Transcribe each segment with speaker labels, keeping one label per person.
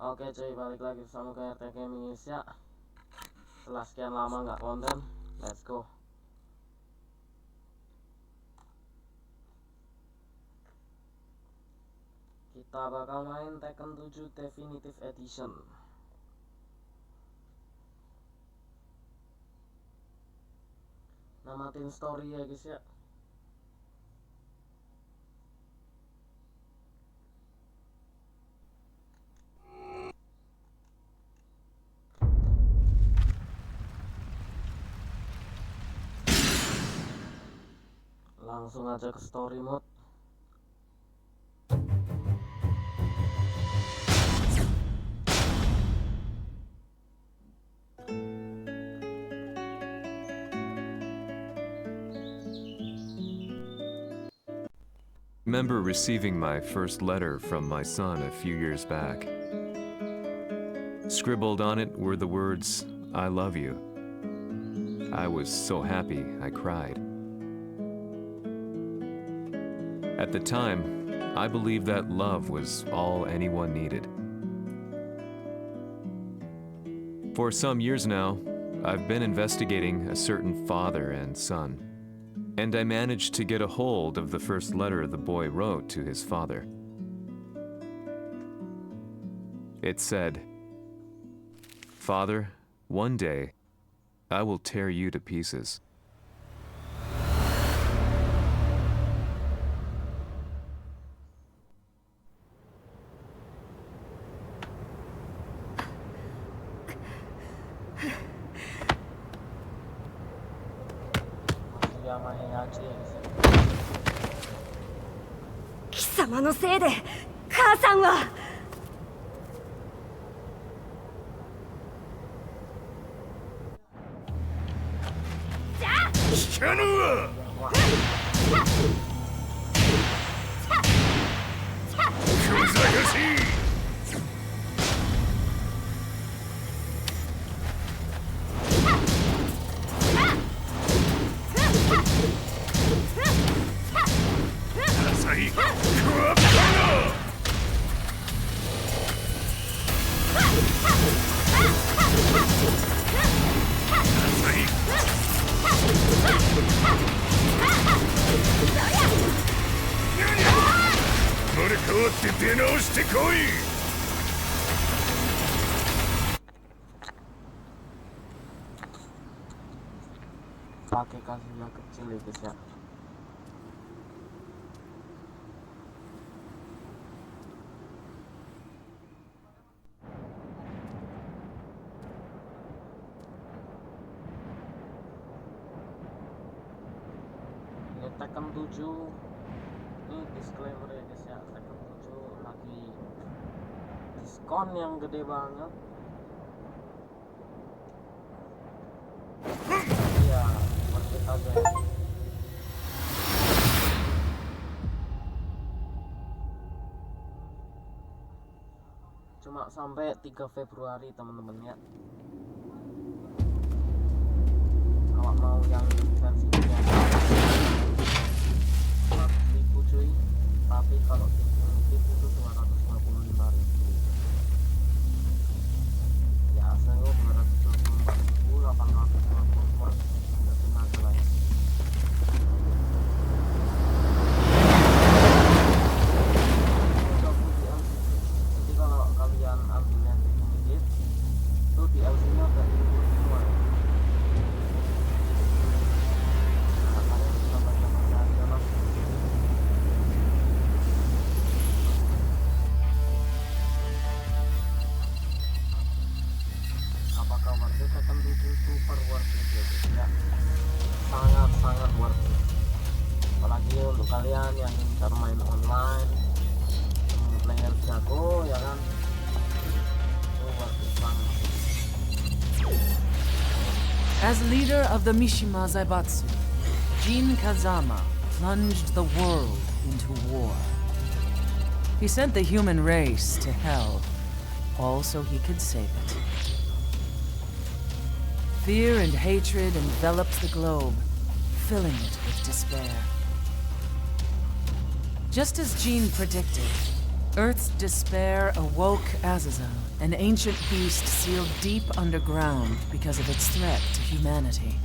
Speaker 1: Oke cuy, balik lagi bersama Heihachi Mishima. Setelah sekian lama nggak konten, let's go. Kita bakal main Tekken 7 Definitive Edition. Namatin story ya guys ya. Langsung aja ke story mode.
Speaker 2: Remember receiving my first letter from my son a few years back. Scribbled on it were the words, "I love you." I was so happy I cried. At the time, I believed that love was all anyone needed. For some years now, I've been investigating a certain father and son, and I managed to get a hold of the first letter the boy wrote to his father. It said, "Father, one day, I will tear you to pieces."
Speaker 1: Heihachi ya guys ya.
Speaker 3: 貴様のせいで母さんは
Speaker 4: 聞かぬわ。ふざかしい。浅いクワッパの浅い生まれ変わって出直してこい。
Speaker 1: Pakai Kazuya kecil ya guys ya. Ini Tekken 7. Ini disclaimer ya guys ya, Tekken 7 lagi diskon yang gede banget. Iya, seperti aja ya. Cuma sampai 3 Februari teman-teman ya. Kalau mau yang versinya 100.000 cuy, tapi kalau definitif itu 255.000. Biasanya 224.850 udah aja lah ya. Jadi kalau kalian ambil yang definitif itu DLC-nya udah diubah semua ya. Nah, kalian bisa baca-baca aja lah. Apakah worth it? Tekken 7 super worth it ya guys ya. Sangat-sangat worth it. Apalagi untuk kalian yang ingin main online, player jago ya kan, itu worth it banget.
Speaker 5: As leader of the Mishima Zaibatsu, Jin Kazama plunged the world into war. He sent the human race to hell, all so he could save it. Fear and hatred enveloped the globe, filling it with despair. Just as Jin predicted, Earth's despair awoke Azazel, an ancient beast sealed deep underground because of its threat to humanity.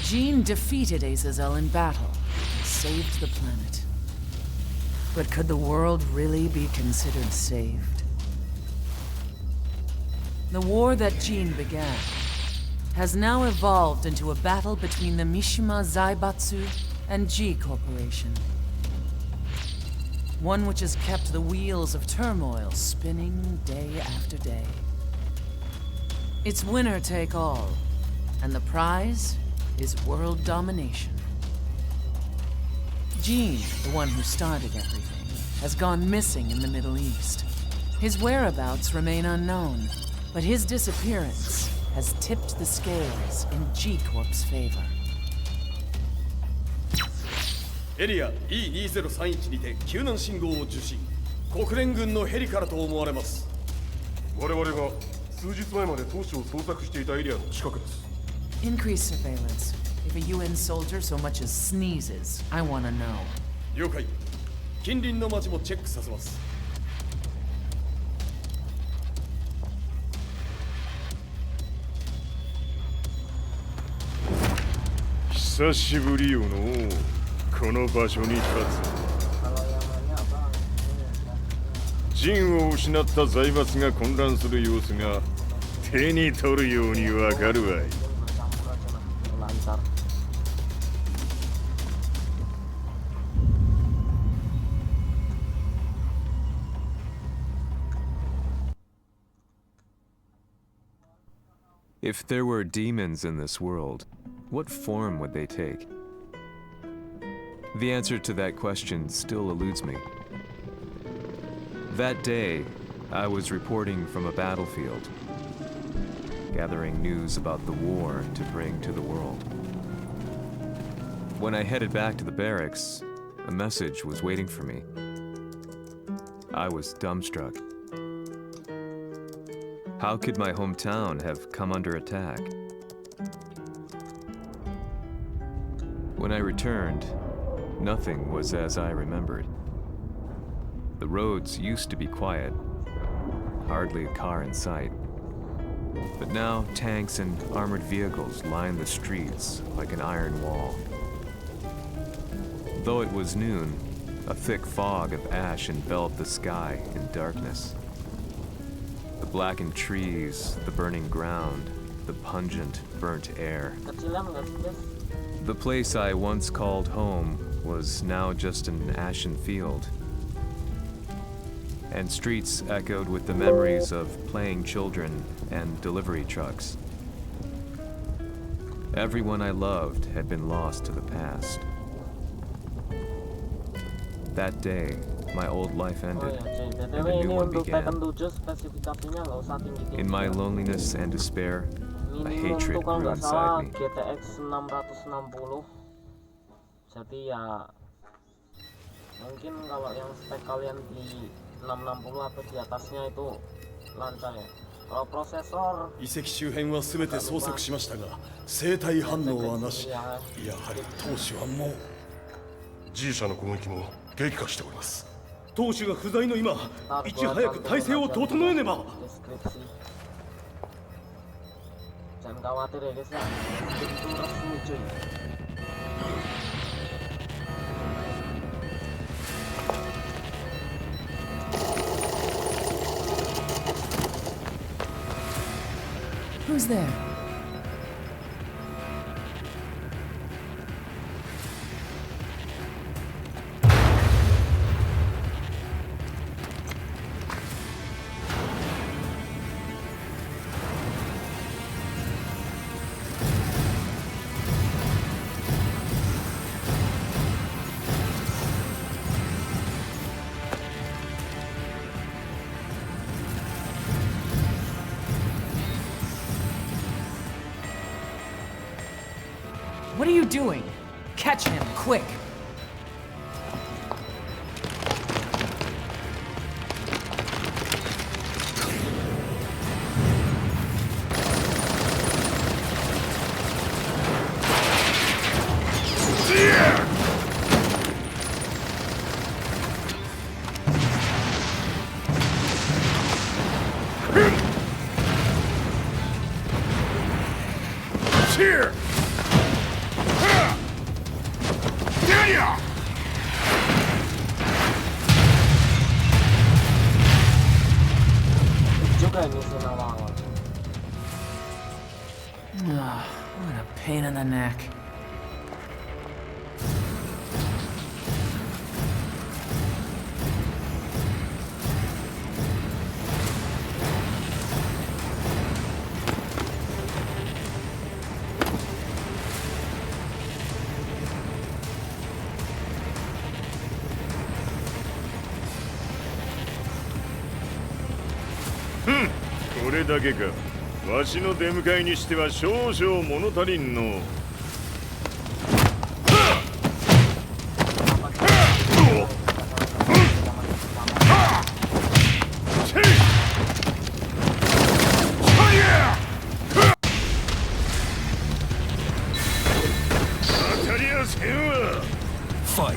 Speaker 5: Jean defeated Azazel in battle and saved the planet. But could the world really be considered saved? The war that Jean began has now evolved into a battle between the Mishima Zaibatsu and G Corporation. One which has kept the wheels of turmoil spinning day after day. It's winner take all, and the prize is world domination. Jean, the one who started everything, has gone missing in the Middle East. His whereabouts remain unknown, but his disappearance has tipped the scales in G Corp's favor.
Speaker 6: エリア E2031 にて救難信号を受信。国連軍のヘリからと思われます。
Speaker 4: 我々が数日前まで当初を捜索していたエリアの近くです。
Speaker 5: Increase surveillance. If a UN soldier so much as sneezes, I want to know.
Speaker 6: 了解。近隣の町もチェックさせます。
Speaker 4: 久しぶりよのう。この場所に立つ。
Speaker 1: Kalau yang lainnya apa? Ini,
Speaker 4: 陣を失った財閥が混乱する様子が手に取るようにわかるわい。
Speaker 1: bercampur aja lah, lancar.
Speaker 2: If there were demons in this world, what form would they take? The answer to that question still eludes me. That day, I was reporting from a battlefield, gathering news about the war to bring to the world. When I headed back to the barracks, a message was waiting for me. I was dumbstruck. How could my hometown have come under attack? When I returned, nothing was as I remembered. The roads used to be quiet, hardly a car in sight. But now tanks and armored vehicles line the streets like an iron wall. Though it was noon, a thick fog of ash enveloped the sky in darkness. The blackened trees, the burning ground, the pungent, burnt air.
Speaker 1: Kecilan nggak sih, guys?
Speaker 2: The place I once called home was now just an ashen field. And streets echoed with the memories of playing children and delivery trucks. Everyone I loved had been lost to the past. That day, my old life
Speaker 1: Oh
Speaker 2: ended,
Speaker 1: ya, cuy.
Speaker 2: and
Speaker 1: BTW
Speaker 2: a
Speaker 1: ini
Speaker 2: new one
Speaker 1: untuk Tekken
Speaker 2: began.
Speaker 1: 7 spesifikasinya nggak usah tinggi-tinggi.
Speaker 2: In my loneliness and despair, a
Speaker 1: Minimum
Speaker 2: hatred
Speaker 1: tuh kalau
Speaker 2: grew
Speaker 1: nggak salah
Speaker 2: inside me.
Speaker 1: GTX 660. Jadi ya mungkin kalau yang spek kalian di 660 atau di atasnya itu lancar ya. Kalau prosesor
Speaker 6: 遺跡周辺は全て捜索しましたが生体反応はなし。やはり当主はもう
Speaker 4: G 社の攻撃も激化しております。
Speaker 6: 当主が不在の今
Speaker 1: Ntar
Speaker 6: いち
Speaker 1: gua
Speaker 6: 早く体制を整えねば。
Speaker 1: deskripsi. Jangan khawatir ya guys ya, itu resmi cuy.
Speaker 5: Who's there? What are you doing? Catch him, quick!
Speaker 1: Juga ini scene awal-awal.
Speaker 5: What a pain in the neck.
Speaker 4: Hmm, これだけか。わしの出迎えにしては少々物足りんの。当たりやせんわ。
Speaker 2: Fight.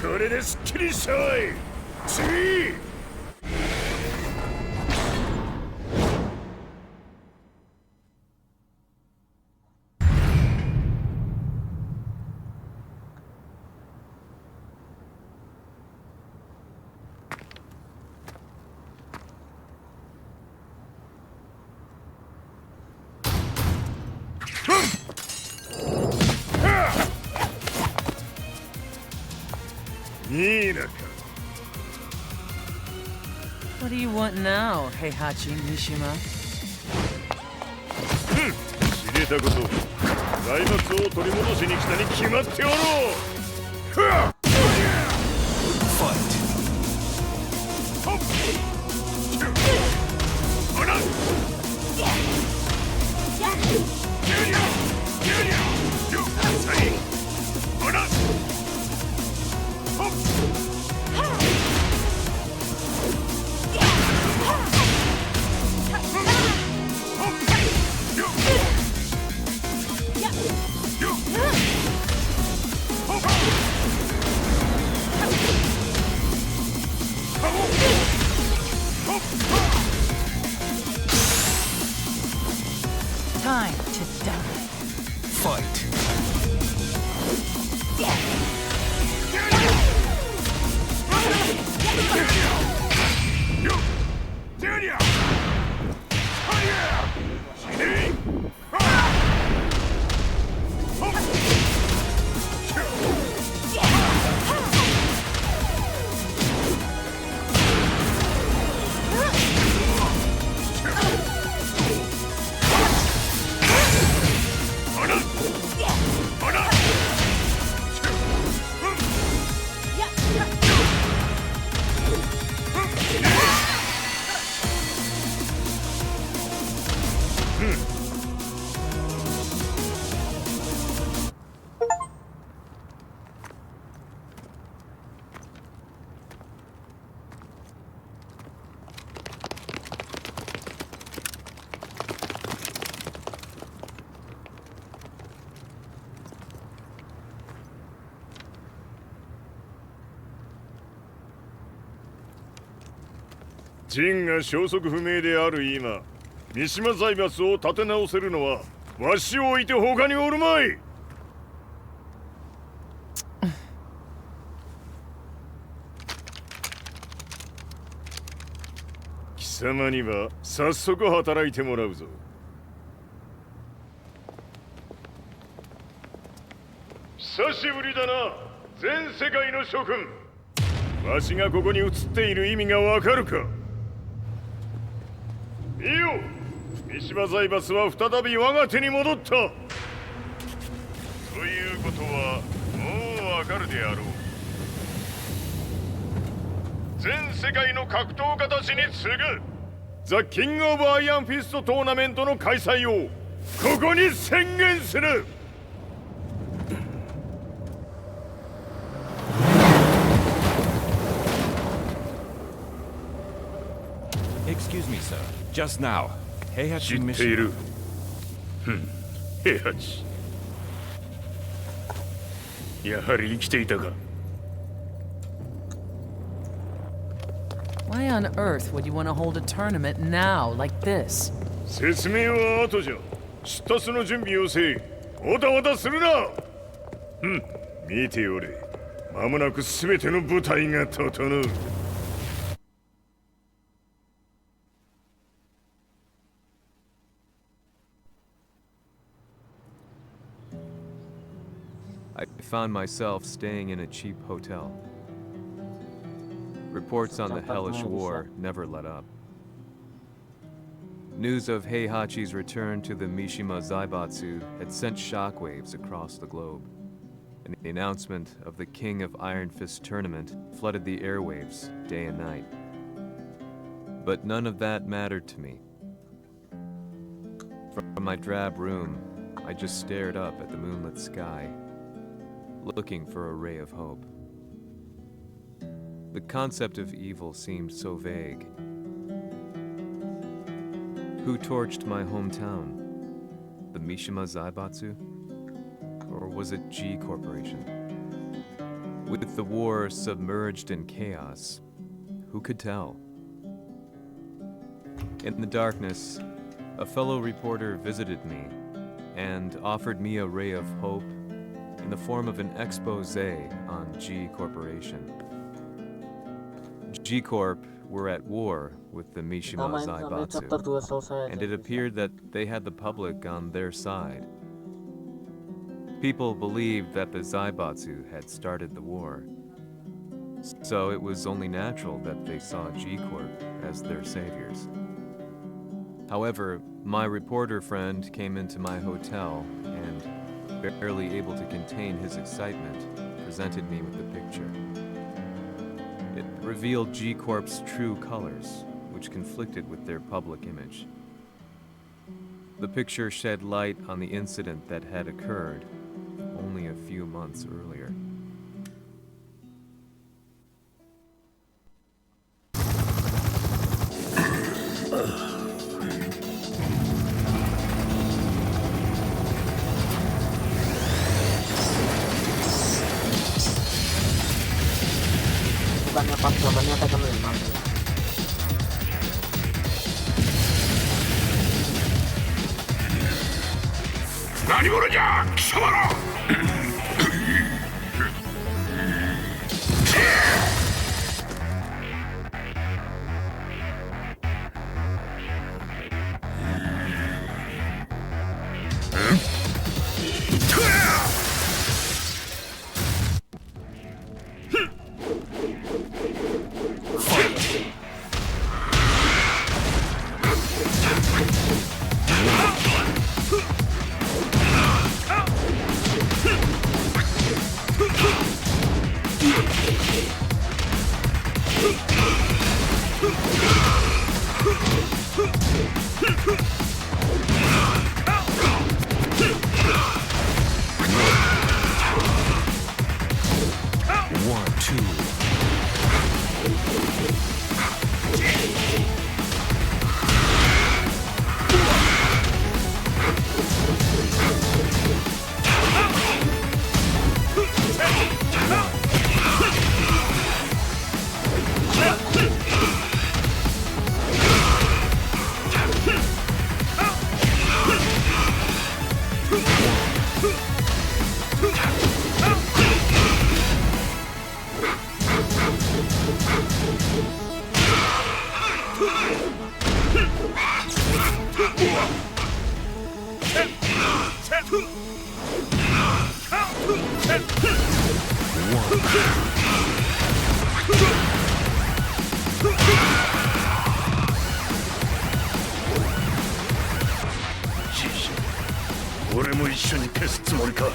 Speaker 2: これですっきりしたわい。次。
Speaker 5: What do you want now, Heihachi Mishima?
Speaker 4: 知れたこと、財閥を取り戻しに来たに決まっておろう。
Speaker 2: Fight.
Speaker 5: Time to die.
Speaker 2: Fight.
Speaker 4: ジンが消息不明である今、三島財閥を立て直せるのはわしを置いて他におるまい。貴様には早速働いてもらうぞ。久しぶりだな、全世界の諸君。わしがここに映っている意味がわかるか。いいよ、三島財閥は再び我が手に戻った。ということはもうわかるであろう。全世界の格闘家たちに次ぐザ・キング・オブ・アイアンフィストトーナメントの開催をここに宣言する。
Speaker 7: Excuse me, sir. Just now, Heihachi
Speaker 4: 知っている。
Speaker 7: Mishima.
Speaker 4: 平八、やはり生きていたか。
Speaker 5: Why on earth would you want to hold a tournament now, like this?
Speaker 4: 説明は後じゃ。出立の準備をせい。おたおたするな。見ておれ。間もなく全ての部隊が整う。
Speaker 2: I found myself staying in a cheap hotel. Reports on the hellish war never let up. News of Heihachi's return to the Mishima Zaibatsu had sent shockwaves across the globe, and the announcement of the King of Iron Fist tournament flooded the airwaves day and night. But none of that mattered to me. From my drab room, I just stared up at the moonlit sky, looking for a ray of hope. The concept of evil seemed so vague. Who torched my hometown? The Mishima Zaibatsu? Or was it G Corporation? With the war submerged in chaos, who could tell? In the darkness, a fellow reporter visited me and offered me a ray of hope in the form of an expose on G Corporation. G Corp were at war with the Mishima Zaibatsu, and it appeared that they had the public on their side. People believed that the Zaibatsu had started the war, so it was only natural that they saw G Corp as their saviors. However, my reporter friend came into my hotel and, barely able to contain his excitement, presented me with the picture. It revealed G Corp's true colors, which conflicted with their public image. The picture shed light on the incident that had occurred only a few months earlier.
Speaker 1: Bukannya pas gambarnya Tekken 5.
Speaker 4: 俺も一緒に消すつもりか。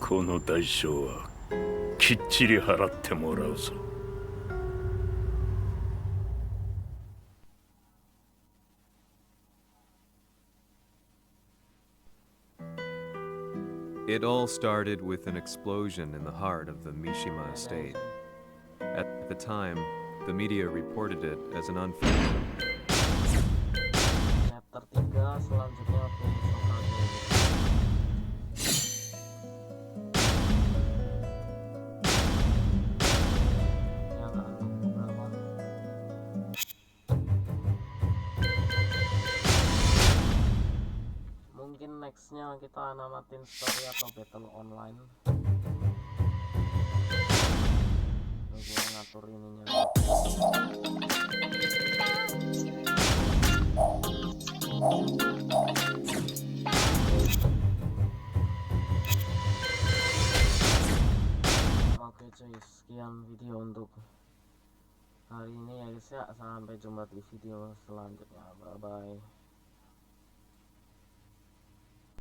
Speaker 4: この代償はきっちり払ってもらうぞ。
Speaker 2: It all started with an explosion in the heart of the Mishima estate. At the time, the media reported it as an unfair.
Speaker 1: Chapter 3 selanjutnya mungkin nextnya kita namatin story atau battle online. Gue ngatur ininya. Oke cuy, sekian video untuk hari ini ya guys ya. Sampai jumpa di video selanjutnya. Bye bye.